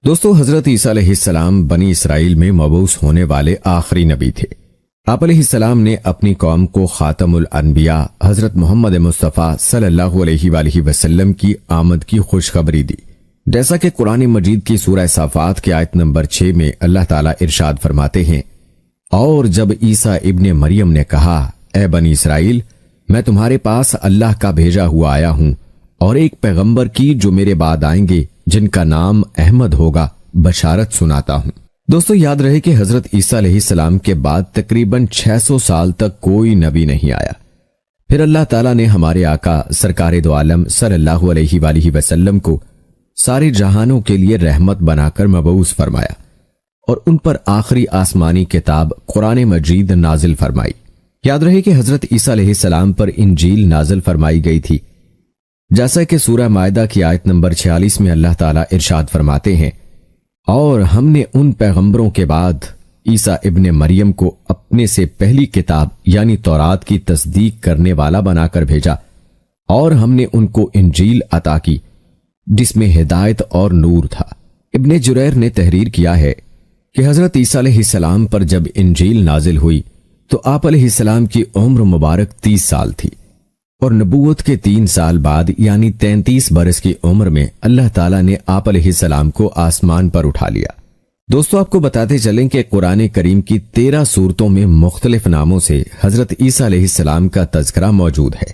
دوستو، حضرت عیسیٰ علیہ السلام بنی اسرائیل میں مبعوث ہونے والے آخری نبی تھے۔ آپ علیہ السلام نے اپنی قوم کو خاتم الانبیاء حضرت محمد مصطفیٰ صلی اللہ علیہ وآلہ وسلم کی آمد کی خوشخبری دی، جیسا کہ قرآن مجید کی سورہ صافات کی آیت نمبر 6 میں اللہ تعالیٰ ارشاد فرماتے ہیں، اور جب عیسیٰ ابن مریم نے کہا، اے بنی اسرائیل، میں تمہارے پاس اللہ کا بھیجا ہوا آیا ہوں اور ایک پیغمبر کی جو میرے بعد آئیں گے جن کا نام احمد ہوگا بشارت سناتا ہوں۔ دوستو، یاد رہے کہ حضرت عیسیٰ علیہ السلام کے بعد تقریباً 600 سال تک کوئی نبی نہیں آیا۔ پھر اللہ تعالیٰ نے ہمارے آقا سرکار دو عالم صلی اللہ علیہ وآلہ وسلم کو سارے جہانوں کے لیے رحمت بنا کر مبعوث فرمایا اور ان پر آخری آسمانی کتاب قرآن مجید نازل فرمائی۔ یاد رہے کہ حضرت عیسیٰ علیہ السلام پر انجیل نازل فرمائی گئی تھی، جیسا کہ سورہ مائدہ کی آیت نمبر 46 میں اللہ تعالیٰ ارشاد فرماتے ہیں، اور ہم نے ان پیغمبروں کے بعد عیسیٰ ابن مریم کو اپنے سے پہلی کتاب یعنی تورات کی تصدیق کرنے والا بنا کر بھیجا، اور ہم نے ان کو انجیل عطا کی جس میں ہدایت اور نور تھا۔ ابن جریر نے تحریر کیا ہے کہ حضرت عیسیٰ علیہ السلام پر جب انجیل نازل ہوئی تو آپ علیہ السلام کی عمر مبارک 30 سال تھی، اور نبوت کے 3 سال بعد یعنی 33 برس کی عمر میں اللہ تعالیٰ نے آپ علیہ السلام کو آسمان پر اٹھا لیا۔ دوستو، آپ کو بتاتے چلیں کہ قرآن کریم کی 13 سورتوں میں مختلف ناموں سے حضرت عیسیٰ علیہ السلام کا تذکرہ موجود ہے۔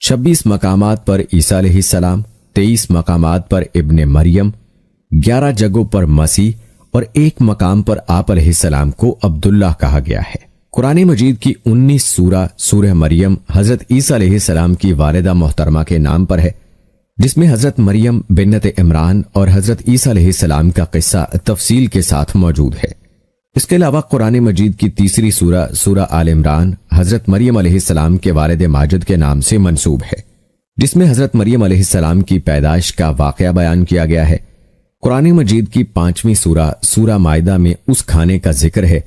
26 مقامات پر عیسیٰ علیہ السلام، 23 مقامات پر ابن مریم، 11 جگہوں پر مسیح اور 1 مقام پر آپ علیہ السلام کو عبداللہ کہا گیا ہے۔ قرآن مجید کی 19 سورہ مریم حضرت عیسیٰ علیہ السلام کی والدہ محترمہ کے نام پر ہے، جس میں حضرت مریم بنت عمران اور حضرت عیسیٰ علیہ السلام کا قصہ تفصیل کے ساتھ موجود ہے۔ اس کے علاوہ قرآن مجید کی تیسری سورہ آل عمران حضرت مریم علیہ السلام کے والد ماجد کے نام سے منسوب ہے، جس میں حضرت مریم علیہ السلام کی پیدائش کا واقعہ بیان کیا گیا ہے۔ قرآن مجید کی 5ویں سورہ مائدہ میں اس کھانے کا ذکر ہے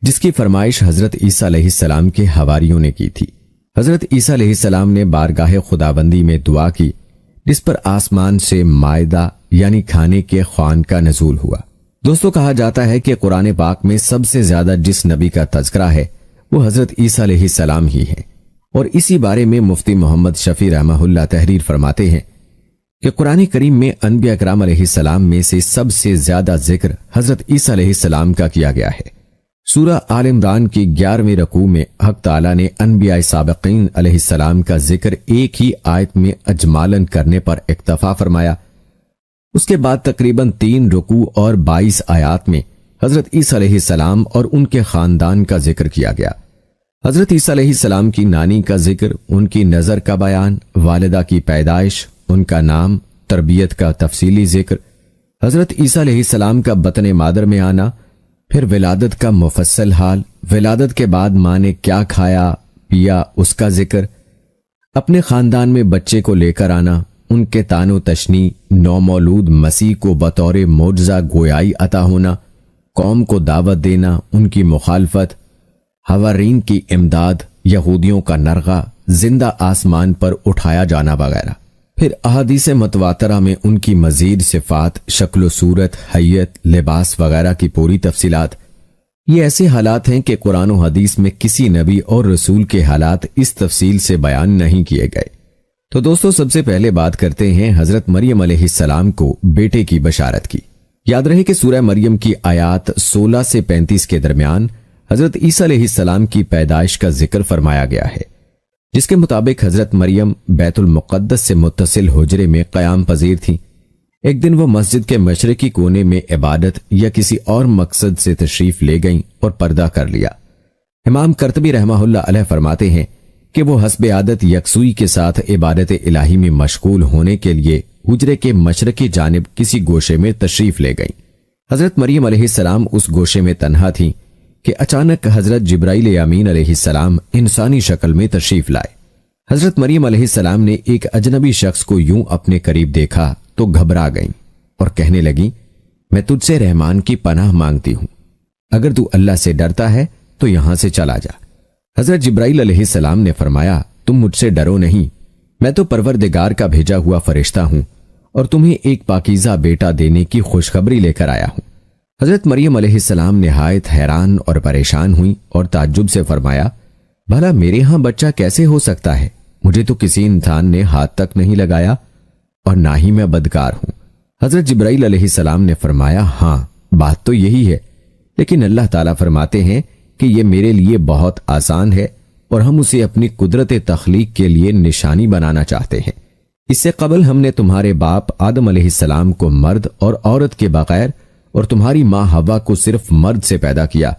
جس کی فرمائش حضرت عیسیٰ علیہ السلام کے حواریوں نے کی تھی۔ حضرت عیسیٰ علیہ السلام نے بارگاہ خداوندی میں دعا کی، جس پر آسمان سے مائدہ یعنی کھانے کے خوان کا نزول ہوا۔ دوستو، کہا جاتا ہے کہ قرآن پاک میں سب سے زیادہ جس نبی کا تذکرہ ہے وہ حضرت عیسیٰ علیہ السلام ہی ہے، اور اسی بارے میں مفتی محمد شفیع رحمہ اللہ تحریر فرماتے ہیں کہ قرآن کریم میں انبیاء کرام علیہ السلام میں سے سب سے زیادہ ذکر حضرت عیسیٰ علیہ السلام کا کیا گیا ہے۔ سورہ آل عمران کی 11ویں رکوع میں حق تعالیٰ نے انبیاء سابقین علیہ السلام کا ذکر ایک ہی آیت میں اجمالاً کرنے پر اکتفا فرمایا۔ اس کے بعد تقریباً 3 رکوع اور 22 آیات میں حضرت عیسیٰ علیہ السلام اور ان کے خاندان کا ذکر کیا گیا۔ حضرت عیسیٰ علیہ السلام کی نانی کا ذکر، ان کی نظر کا بیان، والدہ کی پیدائش، ان کا نام، تربیت کا تفصیلی ذکر، حضرت عیسیٰ علیہ السلام کا بطن مادر میں آنا، پھر ولادت کا مفصل حال، ولادت کے بعد ماں نے کیا کھایا پیا اس کا ذکر، اپنے خاندان میں بچے کو لے کر آنا، ان کے تان و تشنی، نومولود مسیح کو بطور معجزہ گویائی عطا ہونا، قوم کو دعوت دینا، ان کی مخالفت، حوارین کی امداد، یہودیوں کا نرغہ، زندہ آسمان پر اٹھایا جانا وغیرہ۔ پھر احادیث متواترہ میں ان کی مزید صفات، شکل و صورت، حیت، لباس وغیرہ کی پوری تفصیلات۔ یہ ایسے حالات ہیں کہ قرآن و حدیث میں کسی نبی اور رسول کے حالات اس تفصیل سے بیان نہیں کیے گئے۔ تو دوستو، سب سے پہلے بات کرتے ہیں حضرت مریم علیہ السلام کو بیٹے کی بشارت کی۔ یاد رہے کہ سورہ مریم کی آیات 16 سے 35 کے درمیان حضرت عیسیٰ علیہ السلام کی پیدائش کا ذکر فرمایا گیا ہے، جس کے مطابق حضرت مریم بیت المقدس سے متصل حجرے میں قیام پذیر تھیں۔ ایک دن وہ مسجد کے مشرقی کونے میں عبادت یا کسی اور مقصد سے تشریف لے گئیں اور پردہ کر لیا۔ امام قرطبی رحمہ اللہ علیہ فرماتے ہیں کہ وہ حسب عادت یکسوئی کے ساتھ عبادت الہی میں مشغول ہونے کے لیے حجرے کے مشرقی جانب کسی گوشے میں تشریف لے گئیں۔ حضرت مریم علیہ السلام اس گوشے میں تنہا تھیں کہ اچانک حضرت جبرائیل امین علیہ السلام انسانی شکل میں تشریف لائے۔ حضرت مریم علیہ السلام نے ایک اجنبی شخص کو یوں اپنے قریب دیکھا تو گھبرا گئیں اور کہنے لگیں، میں تجھ سے رحمان کی پناہ مانگتی ہوں، اگر تو اللہ سے ڈرتا ہے تو یہاں سے چلا جا۔ حضرت جبرائیل علیہ السلام نے فرمایا، تم مجھ سے ڈرو نہیں، میں تو پروردگار کا بھیجا ہوا فرشتہ ہوں اور تمہیں ایک پاکیزہ بیٹا دینے کی خوشخبری لے کر آیا ہوں۔ حضرت مریم علیہ السلام نہایت حیران اور پریشان ہوئی اور تعجب سے فرمایا، بھلا میرے ہاں بچہ کیسے ہو سکتا ہے؟ مجھے تو کسی انسان نے ہاتھ تک نہیں لگایا اور نہ ہی میں بدکار ہوں۔ حضرت جبرائیل علیہ السلام نے فرمایا، ہاں بات تو یہی ہے، لیکن اللہ تعالیٰ فرماتے ہیں کہ یہ میرے لیے بہت آسان ہے اور ہم اسے اپنی قدرت تخلیق کے لیے نشانی بنانا چاہتے ہیں۔ اس سے قبل ہم نے تمہارے باپ آدم علیہ السلام کو مرد اور عورت کے بغیر اور تمہاری ماں حوا کو صرف مرد سے پیدا کیا،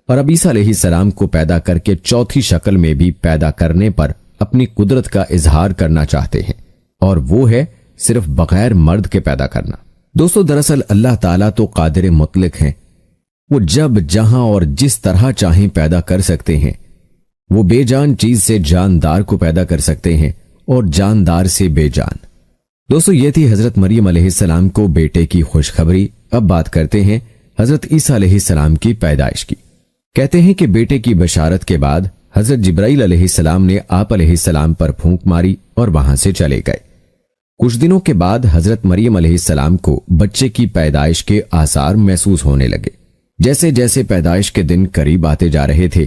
اور اب عیسیٰ علیہ السلام کو پیدا کر کے چوتھی شکل میں بھی پیدا کرنے پر اپنی قدرت کا اظہار کرنا چاہتے ہیں، اور وہ ہے صرف بغیر مرد کے پیدا کرنا۔ دوستو، دراصل اللہ تعالیٰ تو قادر مطلق ہیں، وہ جب جہاں اور جس طرح چاہیں پیدا کر سکتے ہیں۔ وہ بے جان چیز سے جاندار کو پیدا کر سکتے ہیں اور جاندار سے بے جان۔ دوستو، یہ تھی حضرت مریم علیہ السلام کو بیٹے کی خوشخبری۔ اب بات کرتے ہیں حضرت عیسیٰ علیہ السلام کی پیدائش کی۔ کہتے ہیں کہ بیٹے کی بشارت کے بعد حضرت جبرائیل علیہ السلام نے آپ علیہ السلام پر پھونک ماری اور وہاں سے چلے گئے۔ کچھ دنوں کے بعد حضرت مریم علیہ السلام کو بچے کی پیدائش کے آثار محسوس ہونے لگے۔ جیسے جیسے پیدائش کے دن قریب آتے جا رہے تھے،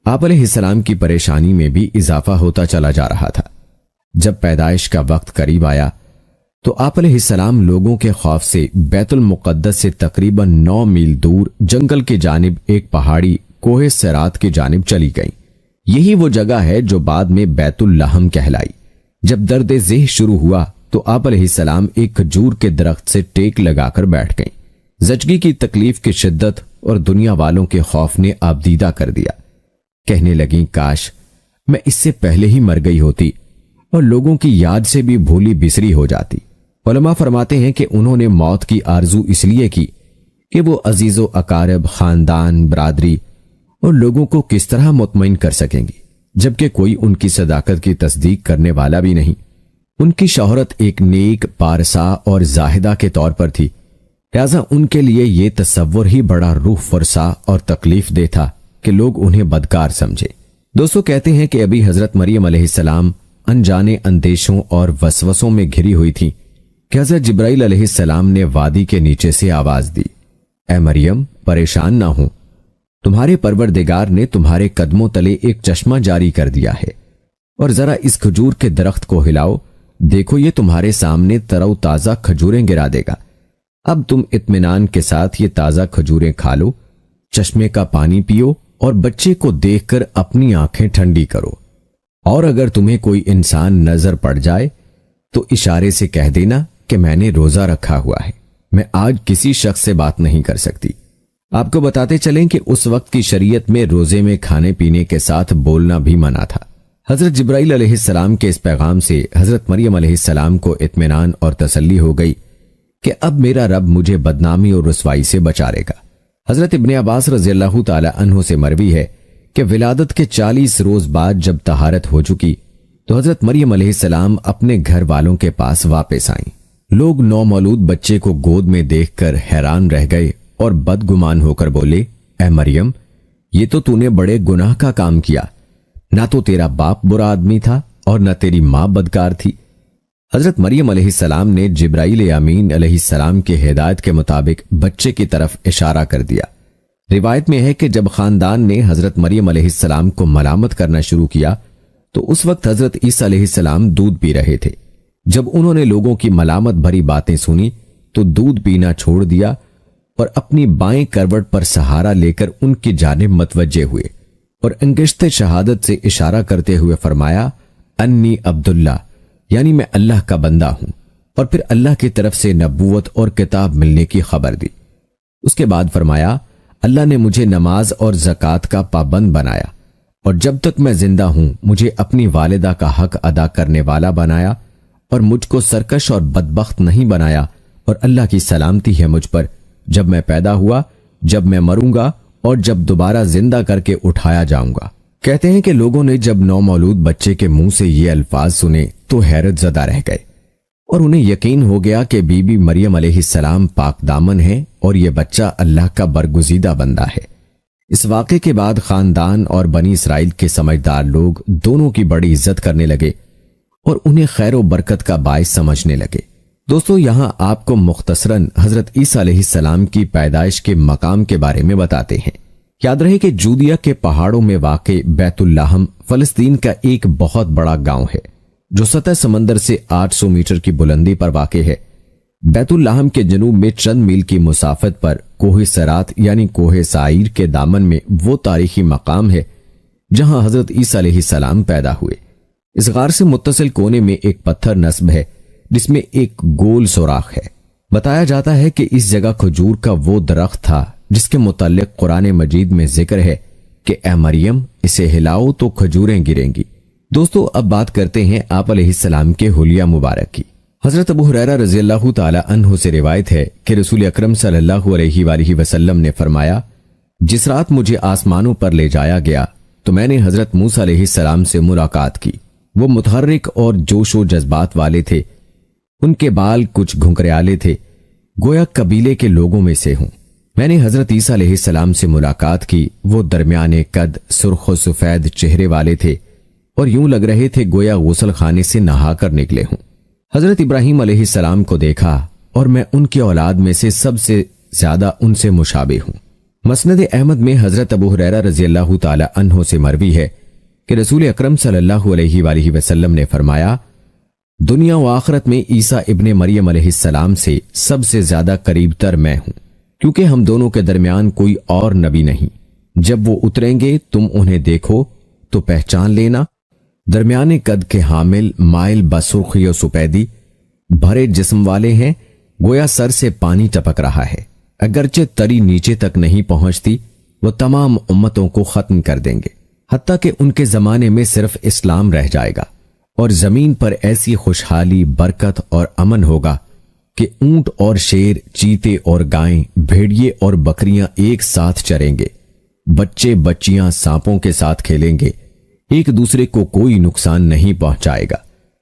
آپ علیہ السلام کی پریشانی میں بھی اضافہ ہوتا چلا جا رہا تھا۔ جب پیدائش کا وقت قریب آیا تو آپ علیہ السلام لوگوں کے خوف سے بیت المقدس سے تقریباً 9 میل دور جنگل کی جانب ایک پہاڑی کوہ سرات کی جانب چلی گئیں۔ یہی وہ جگہ ہے جو بعد میں بیت اللحم کہلائی۔ جب درد ذہ شروع ہوا تو آپ علیہ السلام ایک کھجور کے درخت سے ٹیک لگا کر بیٹھ گئیں۔ زچگی کی تکلیف کی شدت اور دنیا والوں کے خوف نے آبدیدہ کر دیا۔ کہنے لگیں، کاش میں اس سے پہلے ہی مر گئی ہوتی اور لوگوں کی یاد سے بھی بھولی بسری ہو جاتی۔ علماء فرماتے ہیں کہ انہوں نے موت کی آرزو اس لیے کی کہ وہ عزیز و اقارب، خاندان، برادری اور لوگوں کو کس طرح مطمئن کر سکیں گی، جبکہ کوئی ان کی صداقت کی تصدیق کرنے والا بھی نہیں۔ ان کی شہرت ایک نیک، پارسا اور زاہدہ کے طور پر تھی، لہذا ان کے لیے یہ تصور ہی بڑا روح فرسا اور تکلیف دہ تھا کہ لوگ انہیں بدکار سمجھے۔ دوستو، کہتے ہیں کہ ابھی حضرت مریم علیہ السلام انجانے اندیشوں اور وسوسوں میں گھری ہوئی تھی کہ حضرت جبرائیل علیہ السلام نے وادی کے نیچے سے آواز دی، اے مریم، پریشان نہ ہو، تمہارے پروردگار نے تمہارے قدموں تلے ایک چشمہ جاری کر دیا ہے، اور ذرا اس کھجور کے درخت کو ہلاؤ، دیکھو یہ تمہارے سامنے تر و تازہ کھجوریں گرا دے گا۔ اب تم اطمینان کے ساتھ یہ تازہ کھجوریں کھا لو، چشمے کا پانی پیو اور بچے کو دیکھ کر اپنی آنکھیں ٹھنڈی کرو، اور اگر تمہیں کوئی انسان نظر پڑ جائے تو اشارے سے کہہ دینا کہ میں نے روزہ رکھا ہوا ہے، میں آج کسی شخص سے بات نہیں کر سکتی۔ آپ کو بتاتے چلیں کہ اس وقت کی شریعت میں روزے میں کھانے پینے کے ساتھ بولنا بھی منع تھا۔ حضرت جبرائیل علیہ السلام کے اس پیغام سے حضرت مریم علیہ السلام کو اطمینان اور تسلی ہو گئی کہ اب میرا رب مجھے بدنامی اور رسوائی سے بچا لے گا۔ حضرت ابن عباس رضی اللہ تعالی عنہ سے مروی ہے کہ ولادت کے 40 روز بعد جب طہارت ہو چکی تو حضرت مریم علیہ السلام اپنے گھر والوں کے پاس واپس آئیں۔ لوگ نومولود بچے کو گود میں دیکھ کر حیران رہ گئے اور بدگمان ہو کر بولے، اے مریم، یہ تو نے بڑے گناہ کا کام کیا، نہ تو تیرا باپ برا آدمی تھا اور نہ تیری ماں بدکار تھی۔ حضرت مریم علیہ السلام نے جبرائیل امین علیہ السلام کی ہدایت کے مطابق بچے کی طرف اشارہ کر دیا۔ روایت میں ہے کہ جب خاندان نے حضرت مریم علیہ السلام کو ملامت کرنا شروع کیا تو اس وقت حضرت عیسیٰ علیہ السلام دودھ پی رہے تھے۔ جب انہوں نے لوگوں کی ملامت بھری باتیں سنی تو دودھ پینا چھوڑ دیا اور اپنی بائیں کروٹ پر سہارا لے کر ان کی جانب متوجہ ہوئے اور انگشت شہادت سے اشارہ کرتے ہوئے فرمایا، انی عبداللہ، یعنی میں اللہ کا بندہ ہوں، اور پھر اللہ کی طرف سے نبوت اور کتاب ملنے کی خبر دی۔ اس کے بعد فرمایا، اللہ نے مجھے نماز اور زکوٰۃ کا پابند بنایا، اور جب تک میں زندہ ہوں مجھے اپنی والدہ کا حق ادا کرنے والا بنایا، اور مجھ کو سرکش اور بدبخت نہیں بنایا، اور اللہ کی سلامتی ہے مجھ پر جب میں پیدا ہوا، جب میں مروں گا اور جب دوبارہ زندہ کر کے اٹھایا جاؤں گا۔ کہتے ہیں کہ لوگوں نے جب نومولود بچے کے منہ سے یہ الفاظ سنے تو حیرت زدہ رہ گئے، اور انہیں یقین ہو گیا کہ بی بی مریم علیہ السلام پاک دامن ہے اور یہ بچہ اللہ کا برگزیدہ بندہ ہے۔ اس واقعے کے بعد خاندان اور بنی اسرائیل کے سمجھدار لوگ دونوں کی بڑی عزت کرنے لگے اور انہیں خیر و برکت کا باعث سمجھنے لگے۔ دوستو یہاں آپ کو مختصراً حضرت عیسیٰ علیہ السلام کی پیدائش کے مقام کے بارے میں بتاتے ہیں۔ یاد رہے کہ جودیا کے پہاڑوں میں واقع بیت اللحم فلسطین کا ایک بہت بڑا گاؤں ہے جو سطح سمندر سے 800 میٹر کی بلندی پر واقع ہے۔ بیت اللحم کے جنوب میں چند میل کی مسافت پر کوہ سرات یعنی کوہ سعیر کے دامن میں وہ تاریخی مقام ہے جہاں حضرت عیسیٰ علیہ السلام پیدا ہوئے۔ اس غار سے متصل کونے میں ایک پتھر نصب ہے جس میں ایک گول سوراخ ہے۔ بتایا جاتا ہے کہ اس جگہ کھجور کا وہ درخت تھا جس کے متعلق قرآن مجید میں ذکر ہے کہ اے مریم اسے ہلاؤ تو کھجوریں گریں گی۔ دوستو اب بات کرتے ہیں آپ علیہ السلام کے حلیہ مبارک کی۔ حضرت ابو ہریرہ رضی اللہ تعالی عنہ سے روایت ہے کہ رسول اکرم صلی اللہ علیہ وآلہ وسلم نے فرمایا، جس رات مجھے آسمانوں پر لے جایا گیا تو میں نے حضرت موسیٰ علیہ السلام سے ملاقات کی۔ وہ متحرک اور جوش و جذبات والے تھے۔ ان کے بال کچھ گھنگریالے تھے، گویا قبیلے کے لوگوں میں سے ہوں۔ میں نے حضرت عیسیٰ علیہ السلام سے ملاقات کی۔ وہ درمیانے قد، سرخ و سفید چہرے والے تھے اور یوں لگ رہے تھے گویا غسل خانے سے نہا کر نکلے ہوں۔ حضرت ابراہیم علیہ السلام کو دیکھا اور میں ان کی اولاد میں سے سب سے زیادہ ان سے مشابہ ہوں۔ مسند احمد میں حضرت ابو ہریرہ رضی اللہ تعالی عنہ سے مروی ہے کہ رسول اکرم صلی اللہ علیہ وآلہ وسلم نے فرمایا، دنیا و آخرت میں عیسیٰ ابن مریم علیہ السلام سے سب سے زیادہ قریب تر میں ہوں، کیونکہ ہم دونوں کے درمیان کوئی اور نبی نہیں۔ جب وہ اتریں گے تم انہیں دیکھو تو پہچان لینا، درمیانے قد کے حامل، مائل بسرخی و سپیدی، بھرے جسم والے ہیں، گویا سر سے پانی ٹپک رہا ہے۔ اگرچہ تری نیچے تک نہیں پہنچتی، وہ تمام امتوں کو ختم کر دیں گے، حتیٰ کہ ان کے زمانے میں صرف اسلام رہ جائے گا اور زمین پر ایسی خوشحالی، برکت اور امن ہوگا کہ اونٹ اور شیر، چیتے اور گائیں، بھیڑیے اور بکریاں ایک ساتھ چریں گے، بچے بچیاں سانپوں کے ساتھ کھیلیں گے، ایک دوسرے کو کوئی نقصان نہیں پہنچائے گا۔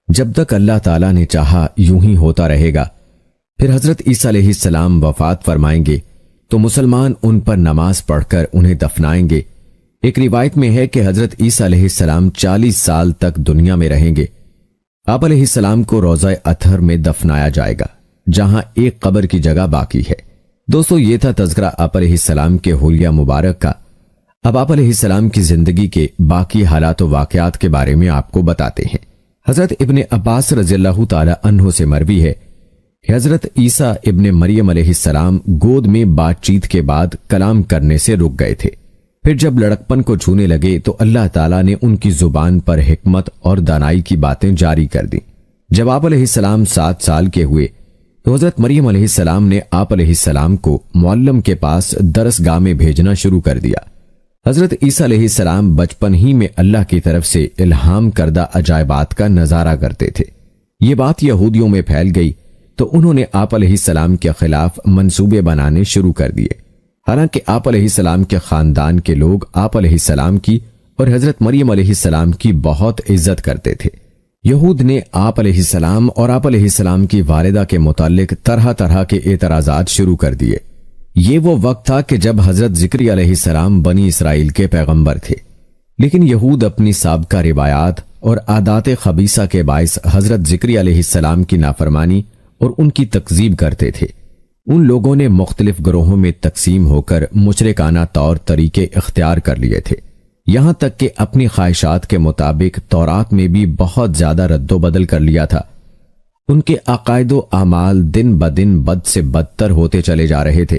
جب تک اللہ تعالیٰ نے چاہا یوں ہی ہوتا رہے گا۔ پھر حضرت عیسیٰ علیہ السلام وفات فرمائیں گے تو مسلمان ان پر نماز پڑھ کر انہیں دفنائیں گے۔ ایک روایت میں ہے کہ حضرت عیسیٰ علیہ السلام 40 سال تک دنیا میں رہیں گے۔ آپ علیہ السلام کو روضہ اطہر میں دفنایا جائے گا، جہاں ایک قبر کی جگہ باقی ہے۔ دوستو یہ تھا تذکرہ آپ علیہ السلام کے حلیہ مبارک کا۔ اب آپ علیہ السلام کی زندگی کے باقی حالات و واقعات کے بارے میں آپ کو بتاتے ہیں۔ حضرت ابن عباس رضی اللہ تعالی عنہ سے مروی ہے کہ حضرت عیسیٰ ابن مریم علیہ السلام گود میں بات چیت کے بعد کلام کرنے سے رک گئے تھے۔ پھر جب لڑکپن کو چھونے لگے تو اللہ تعالیٰ نے ان کی زبان پر حکمت اور دانائی کی باتیں جاری کر دیں۔ جب آپ علیہ السلام 7 سال کے ہوئے تو حضرت مریم علیہ السلام نے آپ علیہ السلام کو معلم کے پاس درس گاہ میں بھیجنا شروع کر دیا۔ حضرت عیسیٰ علیہ السلام بچپن ہی میں اللہ کی طرف سے الہام کردہ عجائبات کا نظارہ کرتے تھے۔ یہ بات یہودیوں میں پھیل گئی تو انہوں نے آپ علیہ السلام کے خلاف منصوبے بنانے شروع کر دیے۔ حالانکہ آپ علیہ السلام کے خاندان کے لوگ آپ علیہ السلام کی اور حضرت مریم علیہ السلام کی بہت عزت کرتے تھے۔ یہود نے آپ علیہ السلام اور آپ علیہ السلام کی والدہ کے متعلق طرح طرح کے اعتراضات شروع کر دیے۔ یہ وہ وقت تھا کہ جب حضرت زکریا علیہ السلام بنی اسرائیل کے پیغمبر تھے، لیکن یہود اپنی سابقہ روایات اور عادات خبیثہ کے باعث حضرت زکریا علیہ السلام کی نافرمانی اور ان کی تکذیب کرتے تھے۔ ان لوگوں نے مختلف گروہوں میں تقسیم ہو کر مشرکانہ طور طریقے اختیار کر لیے تھے، یہاں تک کہ اپنی خواہشات کے مطابق تورات میں بھی بہت زیادہ رد و بدل کر لیا تھا۔ ان کے عقائد و اعمال دن بدن بد سے بدتر ہوتے چلے جا رہے تھے۔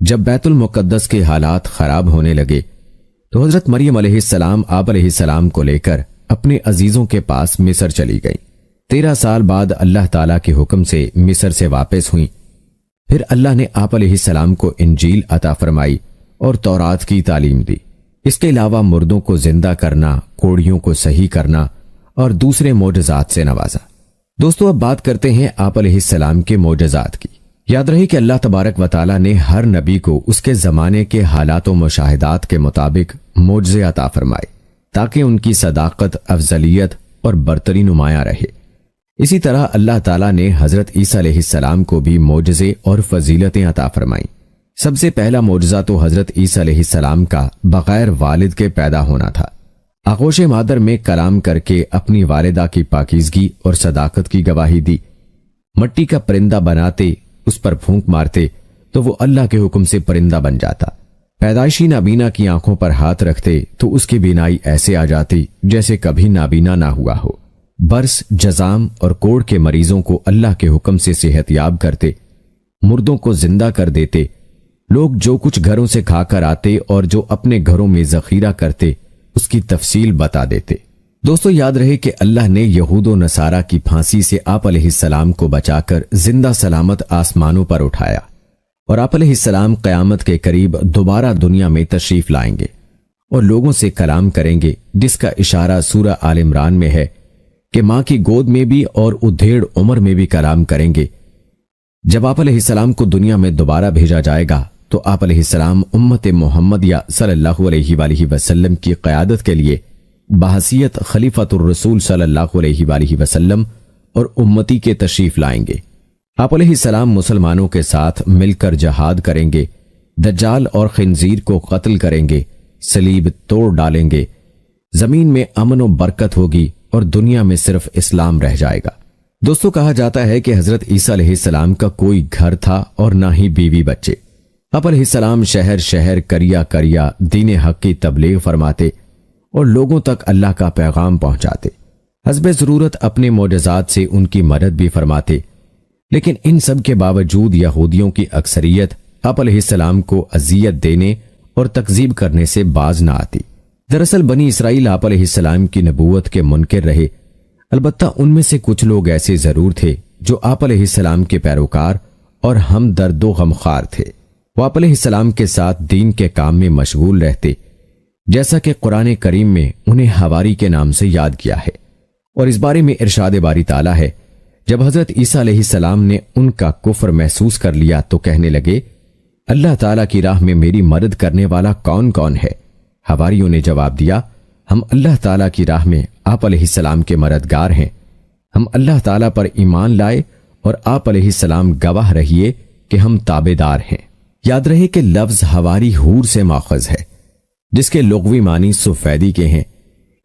جب بیت المقدس کے حالات خراب ہونے لگے تو حضرت مریم علیہ السلام آپ علیہ السلام کو لے کر اپنے عزیزوں کے پاس مصر چلی گئیں۔ 13 سال بعد اللہ تعالیٰ کے حکم سے مصر سے واپس ہوئیں۔ پھر اللہ نے آپ علیہ السلام کو انجیل عطا فرمائی اور تورات کی تعلیم دی۔ اس کے علاوہ مردوں کو زندہ کرنا، کوڑیوں کو صحیح کرنا اور دوسرے معجزات سے نوازا۔ دوستو اب بات کرتے ہیں آپ علیہ السلام کے معجزات کی۔ یاد رہے کہ اللہ تبارک و تعالیٰ نے ہر نبی کو اس کے زمانے کے حالات و مشاہدات کے مطابق معجزے عطا فرمائے تاکہ ان کی صداقت، افضلیت اور برتری نمایاں رہے۔ اسی طرح اللہ تعالیٰ نے حضرت عیسیٰ علیہ السلام کو بھی معجزے اور فضیلتیں عطا فرمائیں۔ سب سے پہلا معجزہ تو حضرت عیسیٰ علیہ السلام کا بغیر والد کے پیدا ہونا تھا۔ آغوش مادر میں کلام کر کے اپنی والدہ کی پاکیزگی اور صداقت کی گواہی دی۔ مٹی کا پرندہ بناتے، اس پر پھونک مارتے تو وہ اللہ کے حکم سے پرندہ بن جاتا۔ پیدائشی نابینا کی آنکھوں پر ہاتھ رکھتے تو اس کی بینائی ایسے آ جاتی جیسے کبھی نابینا نہ ہوا ہو۔ برس، جزام اور کوڑ کے مریضوں کو اللہ کے حکم سے صحت یاب کرتے، مردوں کو زندہ کر دیتے، لوگ جو کچھ گھروں سے کھا کر آتے اور جو اپنے گھروں میں ذخیرہ کرتے اس کی تفصیل بتا دیتے۔ دوستو یاد رہے کہ اللہ نے یہود و نصارہ کی پھانسی سے آپ علیہ السلام کو بچا کر زندہ سلامت آسمانوں پر اٹھایا، اور آپ علیہ السلام قیامت کے قریب دوبارہ دنیا میں تشریف لائیں گے اور لوگوں سے کلام کریں گے، جس کا اشارہ سورہ آل عمران میں ہے کہ ماں کی گود میں بھی اور ادھیڑ عمر میں بھی کلام کریں گے۔ جب آپ علیہ السلام کو دنیا میں دوبارہ بھیجا جائے گا تو آپ علیہ السلام امت محمدیہ صلی اللہ علیہ وآلہ وسلم کی قیادت کے لیے بحیثیت خلیفۃ الرسول صلی اللہ علیہ وآلہ وسلم اور امتی کے تشریف لائیں گے۔ آپ علیہ السلام مسلمانوں کے ساتھ مل کر جہاد کریں گے، دجال اور خنزیر کو قتل کریں گے، صلیب توڑ ڈالیں گے، زمین میں امن و برکت ہوگی اور دنیا میں صرف اسلام رہ جائے گا۔ دوستو کہا جاتا ہے کہ حضرت عیسیٰ علیہ السلام کا کوئی گھر تھا اور نہ ہی بیوی بچے۔ آپ علیہ السلام شہر شہر کریا کریا دین حق کی تبلیغ فرماتے اور لوگوں تک اللہ کا پیغام پہنچاتے، حسب ضرورت اپنے معجزات سے ان کی مدد بھی فرماتے، لیکن ان سب کے باوجود یہودیوں کی اکثریت آپ علیہ السلام کو اذیت دینے اور تکذیب کرنے سے باز نہ آتی۔ دراصل بنی اسرائیل آپ علیہ السلام کی نبوت کے منکر رہے، البتہ ان میں سے کچھ لوگ ایسے ضرور تھے جو آپ علیہ السلام کے پیروکار اور ہم درد و غمخوار تھے۔ وہ آپ علیہ السلام کے ساتھ دین کے کام میں مشغول رہتے، جیسا کہ قرآن کریم میں انہیں حواری کے نام سے یاد کیا ہے، اور اس بارے میں ارشاد باری تعالیٰ ہے، جب حضرت عیسیٰ علیہ السلام نے ان کا کفر محسوس کر لیا تو کہنے لگے، اللہ تعالیٰ کی راہ میں میری مدد کرنے والا کون کون ہے؟ حواریوں نے جواب دیا، ہم اللہ تعالیٰ کی راہ میں آپ علیہ السلام کے مددگار ہیں، ہم اللہ تعالیٰ پر ایمان لائے اور آپ علیہ السلام گواہ رہیے کہ ہم تابعدار ہیں۔ یاد رہے کہ لفظ حواری حور سے ماخذ ہے، جس کے لغوی معنی سفیدی کے ہیں۔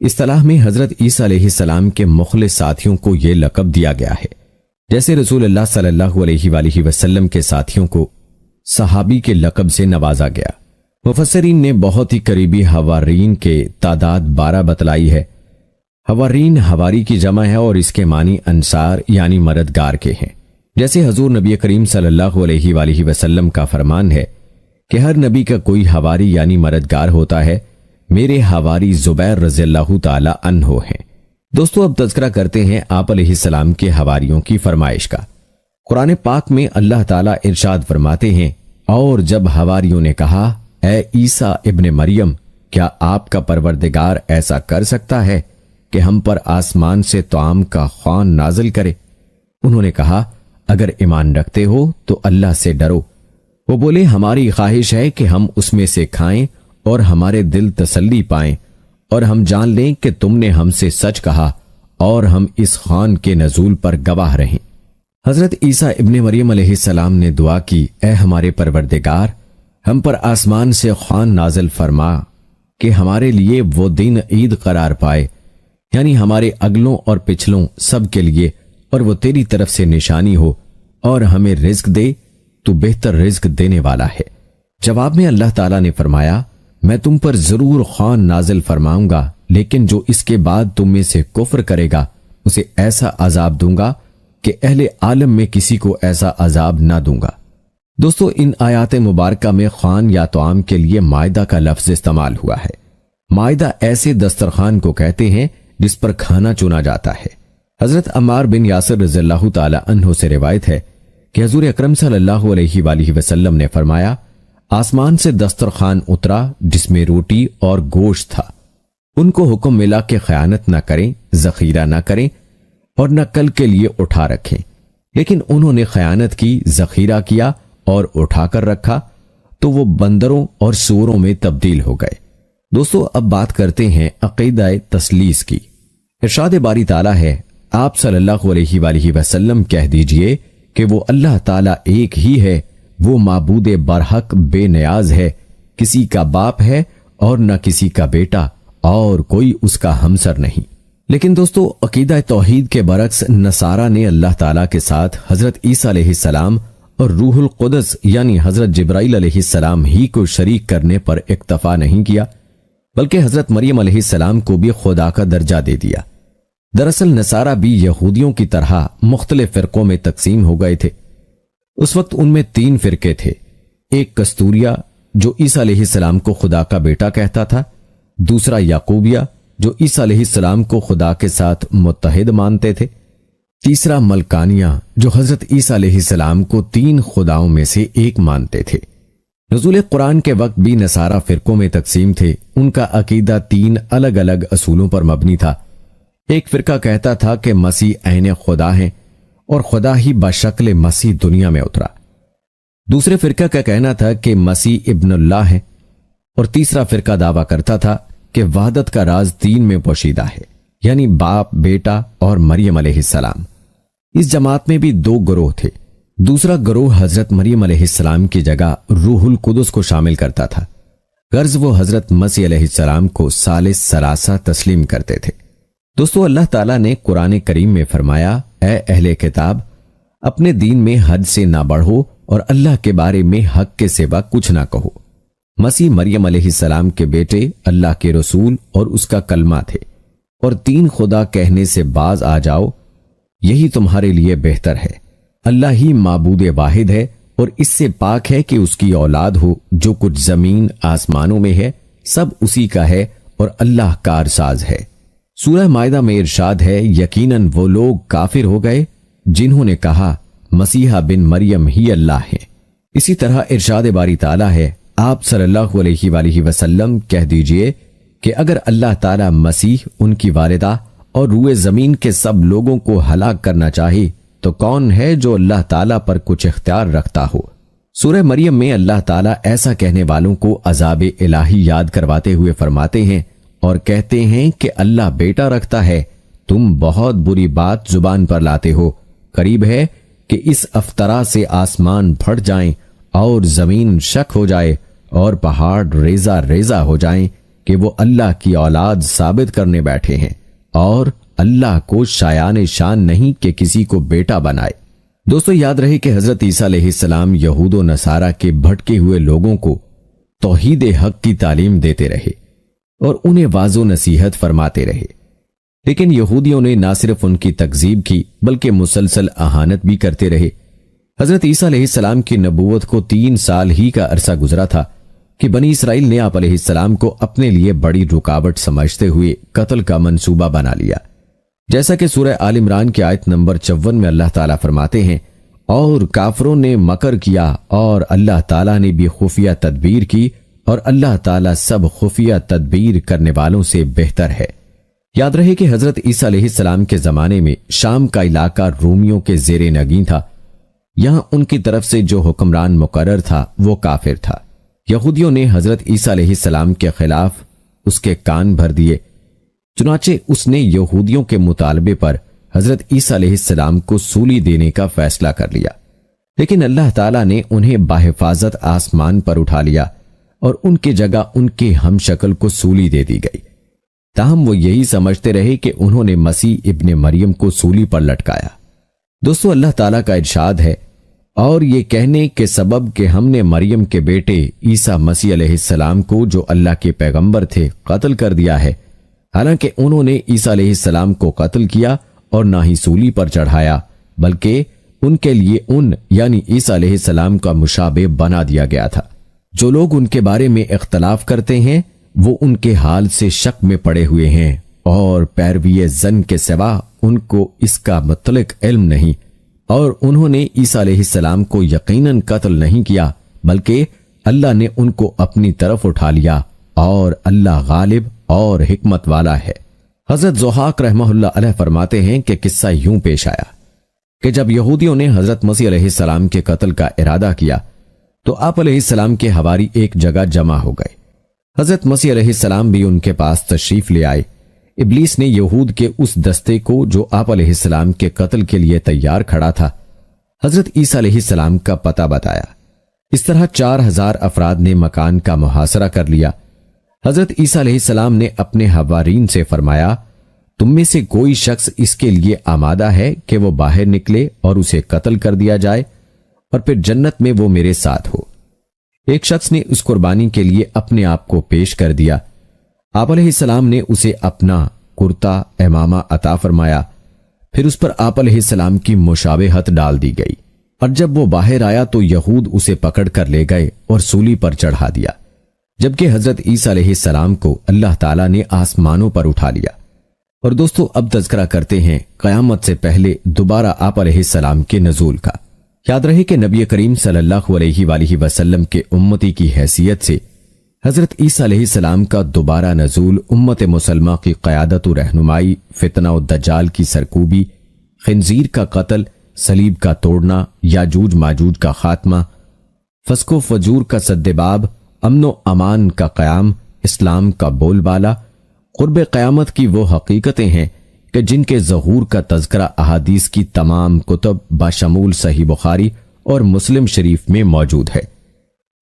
اصطلاح میں حضرت عیسیٰ علیہ السلام کے مخلص ساتھیوں کو یہ لقب دیا گیا ہے، جیسے رسول اللہ صلی اللہ علیہ وآلہ وسلم کے ساتھیوں کو صحابی کے لقب سے نوازا گیا۔ مفسرین نے بہت ہی قریبی حوارین کے تعداد 12 بتلائی ہے۔ حوارین حواری کی جمع ہے اور اس کے معنی انصار یعنی مددگار کے ہیں، جیسے حضور نبی کریم صلی اللہ علیہ وآلہ وسلم کا فرمان ہے کہ ہر نبی کا کوئی حواری یعنی مددگار ہوتا ہے، میرے حواری زبیر رضی اللہ تعالی عنہ ہیں۔ دوستو اب تذکرہ کرتے ہیں آپ علیہ السلام کے حواریوں کی فرمائش کا۔ قرآن پاک میں اللہ تعالیٰ ارشاد فرماتے ہیں، اور جب حواریوں نے کہا، اے عیسیٰ ابن مریم، کیا آپ کا پروردگار ایسا کر سکتا ہے کہ ہم پر آسمان سے طعام کا خوان نازل کرے؟ انہوں نے کہا، اگر ایمان رکھتے ہو تو اللہ سے ڈرو۔ وہ بولے، ہماری خواہش ہے کہ ہم اس میں سے کھائیں اور ہمارے دل تسلی پائیں، اور ہم جان لیں کہ تم نے ہم سے سچ کہا اور ہم اس خوان کے نزول پر گواہ رہیں۔ حضرت عیسیٰ ابن مریم علیہ السلام نے دعا کی، اے ہمارے پروردگار، ہم پر آسمان سے خوان نازل فرما کہ ہمارے لیے وہ دن عید قرار پائے، یعنی ہمارے اگلوں اور پچھلوں سب کے لیے، اور وہ تیری طرف سے نشانی ہو، اور ہمیں رزق دے، تو بہتر رزق دینے والا ہے۔ جواب میں اللہ تعالیٰ نے فرمایا، میں تم پر ضرور خوان نازل فرماؤں گا، لیکن جو اس کے بعد تم میں سے کفر کرے گا اسے ایسا عذاب دوں گا کہ اہل عالم میں کسی کو ایسا عذاب نہ دوں گا۔ دوستو ان آیات مبارکہ میں خوان یا طعام کے لیے مائدہ کا لفظ استعمال ہوا ہے۔ مائدہ ایسے دسترخوان کو کہتے ہیں جس پر کھانا چنا جاتا ہے۔ حضرت عمار بن یاسر رضی اللہ تعالی عنہ سے روایت ہے کہ حضور اکرم صلی اللہ علیہ وآلہ وسلم نے فرمایا، آسمان سے دسترخوان اترا جس میں روٹی اور گوشت تھا، ان کو حکم ملا کہ خیانت نہ کریں، ذخیرہ نہ کریں اور نہ کل کے لیے اٹھا رکھیں، لیکن انہوں نے خیانت کی، ذخیرہ کیا اور اٹھا کر رکھا تو وہ بندروں اور سوروں میں تبدیل ہو گئے۔ دوستو اب بات کرتے ہیں عقیدہ تثلیث کی۔ ارشاد باری تعالیٰ ہے، آپ صلی اللہ علیہ وآلہ وسلم کہہ دیجئے کہ وہ اللہ تعالیٰ ایک ہی ہے، وہ معبود برحق بے نیاز ہے، کسی کا باپ ہے اور نہ کسی کا بیٹا، اور کوئی اس کا ہمسر نہیں۔ لیکن دوستو عقیدہ توحید کے برعکس نصارہ نے اللہ تعالیٰ کے ساتھ حضرت عیسیٰ علیہ السلام اور روح القدس یعنی حضرت جبرائیل علیہ السلام ہی کو شریک کرنے پر اکتفا نہیں کیا، بلکہ حضرت مریم علیہ السلام کو بھی خدا کا درجہ دے دیا۔ دراصل نصارہ بھی یہودیوں کی طرح مختلف فرقوں میں تقسیم ہو گئے تھے۔ اس وقت ان میں 3 فرقے تھے۔ ایک کستوریا جو عیسیٰ علیہ السلام کو خدا کا بیٹا کہتا تھا، دوسرا یعقوبیہ جو عیسیٰ علیہ السلام کو خدا کے ساتھ متحد مانتے تھے، تیسرا ملکانیہ جو حضرت عیسیٰ علیہ السلام کو 3 خداؤں میں سے ایک مانتے تھے۔ نزول قرآن کے وقت بھی نصارہ فرقوں میں تقسیم تھے۔ ان کا عقیدہ 3 الگ الگ اصولوں پر مبنی تھا۔ ایک فرقہ کہتا تھا کہ مسیح عین خدا ہیں اور خدا ہی بشکل مسیح دنیا میں اترا۔ دوسرے فرقہ کا کہنا تھا کہ مسیح ابن اللہ ہے، اور تیسرا فرقہ دعویٰ کرتا تھا کہ وحدت کا راز 3 میں پوشیدہ ہے، یعنی باپ، بیٹا اور مریم علیہ السلام۔ اس جماعت میں بھی 2 گروہ تھے۔ دوسرا گروہ حضرت مریم علیہ السلام کی جگہ روح القدس کو شامل کرتا تھا، غرض وہ حضرت مسیح علیہ السلام کو ثالث ثلاثہ تسلیم کرتے تھے۔ دوستو اللہ تعالیٰ نے قرآن کریم میں فرمایا، اے اہل کتاب، اپنے دین میں حد سے نہ بڑھو اور اللہ کے بارے میں حق کے سوا کچھ نہ کہو۔ مسیح مریم علیہ السلام کے بیٹے، اللہ کے رسول اور اس کا کلمہ تھے، اور 3 خدا کہنے سے باز آ جاؤ، یہی تمہارے لیے بہتر ہے۔ اللہ ہی معبود واحد ہے اور اس سے پاک ہے کہ اس کی اولاد ہو۔ جو کچھ زمین آسمانوں میں ہے سب اسی کا ہے اور اللہ کارساز ہے۔ سورہ مائدہ میں ارشاد ہے، یقیناً وہ لوگ کافر ہو گئے جنہوں نے کہا مسیح بن مریم ہی اللہ ہے۔ اسی طرح ارشاد باری تعالیٰ ہے، آپ صلی اللہ علیہ وآلہ وسلم کہہ دیجئے کہ اگر اللہ تعالیٰ مسیح، ان کی والدہ اور روئے زمین کے سب لوگوں کو ہلاک کرنا چاہے تو کون ہے جو اللہ تعالیٰ پر کچھ اختیار رکھتا ہو۔ سورہ مریم میں اللہ تعالیٰ ایسا کہنے والوں کو عذاب الہی یاد کرواتے ہوئے فرماتے ہیں اور کہتے ہیں کہ اللہ بیٹا رکھتا ہے، تم بہت بری بات زبان پر لاتے ہو۔ قریب ہے کہ اس افطرا سے آسمان پھٹ جائیں اور زمین شک ہو جائے اور پہاڑ ریزہ ریزہ ہو جائیں کہ وہ اللہ کی اولاد ثابت کرنے بیٹھے ہیں، اور اللہ کو شایان شان نہیں کہ کسی کو بیٹا بنائے۔ دوستو یاد رہے کہ حضرت عیسیٰ علیہ السلام یہود و نصارہ کے بھٹکے ہوئے لوگوں کو توحید حق کی تعلیم دیتے رہے اور انہیں واضح نصیحت فرماتے رہے، لیکن یہودیوں نے نہ صرف ان کی تکذیب کی بلکہ مسلسل اہانت بھی کرتے رہے۔ حضرت عیسیٰ علیہ السلام کی نبوت کو 3 سال ہی کا عرصہ گزرا تھا کہ بنی اسرائیل نے آپ علیہ السلام کو اپنے لیے بڑی رکاوٹ سمجھتے ہوئے قتل کا منصوبہ بنا لیا، جیسا کہ سورہ آل عمران کی آیت نمبر 54 میں اللہ تعالیٰ فرماتے ہیں، اور کافروں نے مکر کیا اور اللہ تعالیٰ نے بھی خفیہ تدبیر کی، اور اللہ تعالیٰ سب خفیہ تدبیر کرنے والوں سے بہتر ہے۔ یاد رہے کہ حضرت عیسیٰ علیہ السلام کے زمانے میں شام کا علاقہ رومیوں کے زیر نگین تھا۔ یہاں ان کی طرف سے جو حکمران مقرر تھا وہ کافر تھا۔ یہودیوں نے حضرت عیسیٰ علیہ السلام کے خلاف اس کے کان بھر دیے، چنانچہ اس نے یہودیوں کے مطالبے پر حضرت عیسیٰ علیہ السلام کو سولی دینے کا فیصلہ کر لیا، لیکن اللہ تعالیٰ نے انہیں بحفاظت آسمان پر اٹھا لیا اور ان کی جگہ ان کے ہم شکل کو سولی دے دی گئی۔ تاہم وہ یہی سمجھتے رہے کہ انہوں نے مسیح ابن مریم کو سولی پر لٹکایا۔ دوستو اللہ تعالیٰ کا ارشاد ہے، اور یہ کہنے کے سبب کہ ہم نے مریم کے بیٹے عیسیٰ مسیح علیہ السلام کو جو اللہ کے پیغمبر تھے قتل کر دیا ہے، حالانکہ انہوں نے عیسیٰ علیہ السلام کو قتل کیا اور نہ ہی سولی پر چڑھایا، بلکہ ان کے لیے ان یعنی عیسیٰ علیہ السلام کا مشابہ بنا دیا گیا تھا۔ جو لوگ ان کے بارے میں اختلاف کرتے ہیں وہ ان کے حال سے شک میں پڑے ہوئے ہیں، اور پیروی زن کے سوا ان کو اس کا مطلق علم نہیں، اور انہوں نے عیسیٰ علیہ السلام کو یقیناً قتل نہیں کیا، بلکہ اللہ نے ان کو اپنی طرف اٹھا لیا، اور اللہ غالب اور حکمت والا ہے۔ حضرت ضحاک رحمہ اللہ علیہ فرماتے ہیں کہ قصہ یوں پیش آیا کہ جب یہودیوں نے حضرت مسیح علیہ السلام کے قتل کا ارادہ کیا تو آپ علیہ السلام کے حواری ایک جگہ جمع ہو گئے۔ حضرت مسیح علیہ السلام بھی ان کے پاس تشریف لے آئے۔ ابلیس نے یہود کے اس دستے کو جو آپ علیہ السلام کے قتل کے لیے تیار کھڑا تھا حضرت عیسیٰ علیہ السلام کا پتہ بتایا۔ اس طرح 4000 افراد نے مکان کا محاصرہ کر لیا۔ حضرت عیسیٰ علیہ السلام نے اپنے حوارین سے فرمایا، تم میں سے کوئی شخص اس کے لیے آمادہ ہے کہ وہ باہر نکلے اور اسے قتل کر دیا جائے اور پھر جنت میں وہ میرے ساتھ ہو؟ ایک شخص نے اس قربانی کے لیے اپنے آپ کو پیش کر دیا۔ آپ علیہ السلام نے اسے اپنا کرتا امامہ عطا فرمایا، پھر اس پر آپ علیہ السلام کی مشابہت ڈال دی گئی، اور جب وہ باہر آیا تو یہود اسے پکڑ کر لے گئے اور سولی پر چڑھا دیا، جبکہ حضرت عیسیٰ علیہ السلام کو اللہ تعالیٰ نے آسمانوں پر اٹھا لیا۔ اور دوستو، اب تذکرہ کرتے ہیں قیامت سے پہلے دوبارہ آپ علیہ السلام کے نزول کا۔ یاد رہے کہ نبی کریم صلی اللہ علیہ وآلہ وسلم کے امتی کی حیثیت سے حضرت عیسیٰ علیہ السلام کا دوبارہ نزول امت مسلمہ کی قیادت و رہنمائی، فتنہ و دجال کی سرکوبی، خنزیر کا قتل، صلیب کا توڑنا، یاجوج ماجوج کا خاتمہ، فسق و فجور کا سدباب، امن و امان کا قیام، اسلام کا بول بالا، قرب قیامت کی وہ حقیقتیں ہیں کہ جن کے ظہور کا تذکرہ احادیث کی تمام کتب بشمول صحیح بخاری اور مسلم شریف میں موجود ہے۔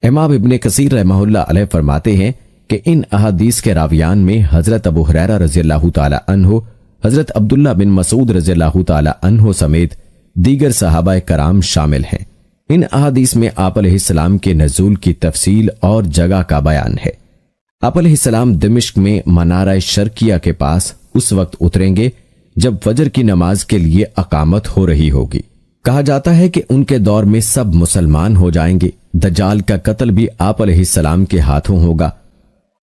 امام ابن کثیر رحمہ اللہ علیہ فرماتے ہیں کہ ان احادیث کے راویان میں حضرت ابو ہریرہ رضی اللہ تعالی عنہ، حضرت عبداللہ بن مسعود رضی اللہ تعالی عنہ سمیت دیگر صحابہ کرام شامل ہیں۔ ان احادیث میں آپ علیہ السلام کے نزول کی تفصیل اور جگہ کا بیان ہے۔ آپ علیہ السلام دمشق میں منارہ شرقیہ کے پاس اس وقت اتریں گے جب فجر کی نماز کے لیے اقامت ہو رہی ہوگی۔ کہا جاتا ہے کہ ان کے دور میں سب مسلمان ہو جائیں گے، دجال کا قتل بھی آپ علیہ السلام کے ہاتھوں ہوگا،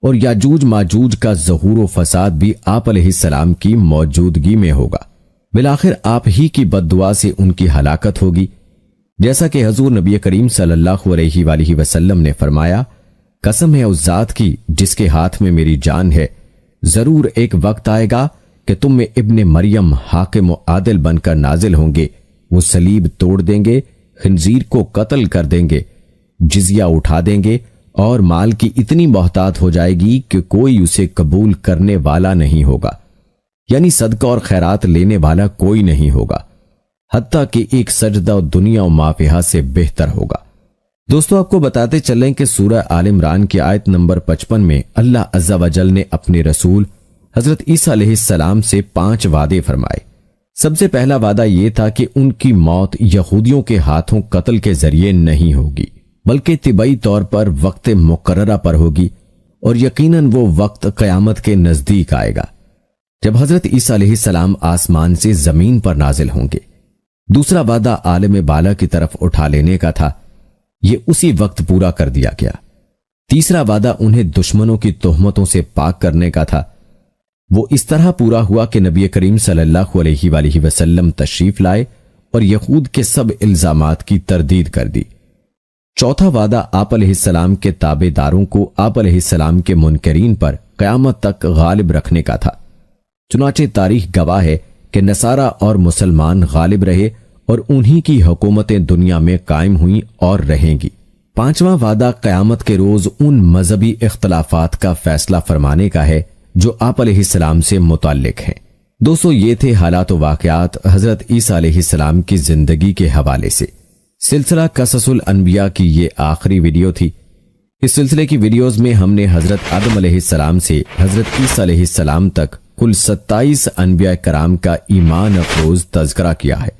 اور یاجوج ماجوج کا ظہور و فساد بھی آپ علیہ السلام کی موجودگی میں ہوگا۔ بالآخر آپ ہی کی بد دعا سے ان کی ہلاکت ہوگی، جیسا کہ حضور نبی کریم صلی اللہ علیہ وآلہ وسلم نے فرمایا، قسم ہے اس ذات کی جس کے ہاتھ میں میری جان ہے، ضرور ایک وقت آئے گا کہ تم میں ابن مریم حاکم و عادل بن کر نازل ہوں گے، وہ صلیب توڑ دیں گے، خنزیر کو قتل کر دیں گے، جزیہ اٹھا دیں گے، اور مال کی اتنی محتاط ہو جائے گی کہ کوئی اسے قبول کرنے والا نہیں ہوگا، یعنی صدقہ اور خیرات لینے والا کوئی نہیں ہوگا، حتیٰ کہ ایک سجدہ دنیا و ما فیہا سے بہتر ہوگا۔ دوستو، آپ کو بتاتے چلیں کہ سورہ آل عمران کی آیت نمبر 55 میں اللہ عز و جل نے اپنے رسول حضرت عیسیٰ علیہ السلام سے 5 وعدے فرمائے۔ سب سے پہلا وعدہ یہ تھا کہ ان کی موت یہودیوں کے ہاتھوں قتل کے ذریعے نہیں ہوگی، بلکہ طبعی طور پر وقت مقررہ پر ہوگی، اور یقیناً وہ وقت قیامت کے نزدیک آئے گا جب حضرت عیسیٰ علیہ السلام آسمان سے زمین پر نازل ہوں گے۔ دوسرا وعدہ عالم بالا کی طرف اٹھا لینے کا تھا، یہ اسی وقت پورا کر دیا گیا۔ تیسرا وعدہ انہیں دشمنوں کی تہمتوں سے پاک کرنے کا تھا، وہ اس طرح پورا ہوا کہ نبی کریم صلی اللہ علیہ وآلہ وسلم تشریف لائے اور یہود کے سب الزامات کی تردید کر دی۔ چوتھا وعدہ آپ علیہ السلام کے تابع داروں کو آپ علیہ السلام کے منکرین پر قیامت تک غالب رکھنے کا تھا، چنانچہ تاریخ گواہ ہے کہ نصارہ اور مسلمان غالب رہے اور انہی کی حکومتیں دنیا میں قائم ہوئیں اور رہیں گی۔ پانچواں وعدہ قیامت کے روز ان مذہبی اختلافات کا فیصلہ فرمانے کا ہے جو آپ علیہ السلام سے متعلق ہیں۔ دوستو، یہ تھے حالات و واقعات حضرت عیسیٰ علیہ السلام کی زندگی کے حوالے سے۔ سلسلہ قصص الانبیاء کی یہ آخری ویڈیو تھی۔ اس سلسلے کی ویڈیوز میں ہم نے حضرت آدم علیہ السلام سے حضرت عیسیٰ علیہ السلام تک کل 27 انبیاء کرام کا ایمان افروز تذکرہ کیا ہے۔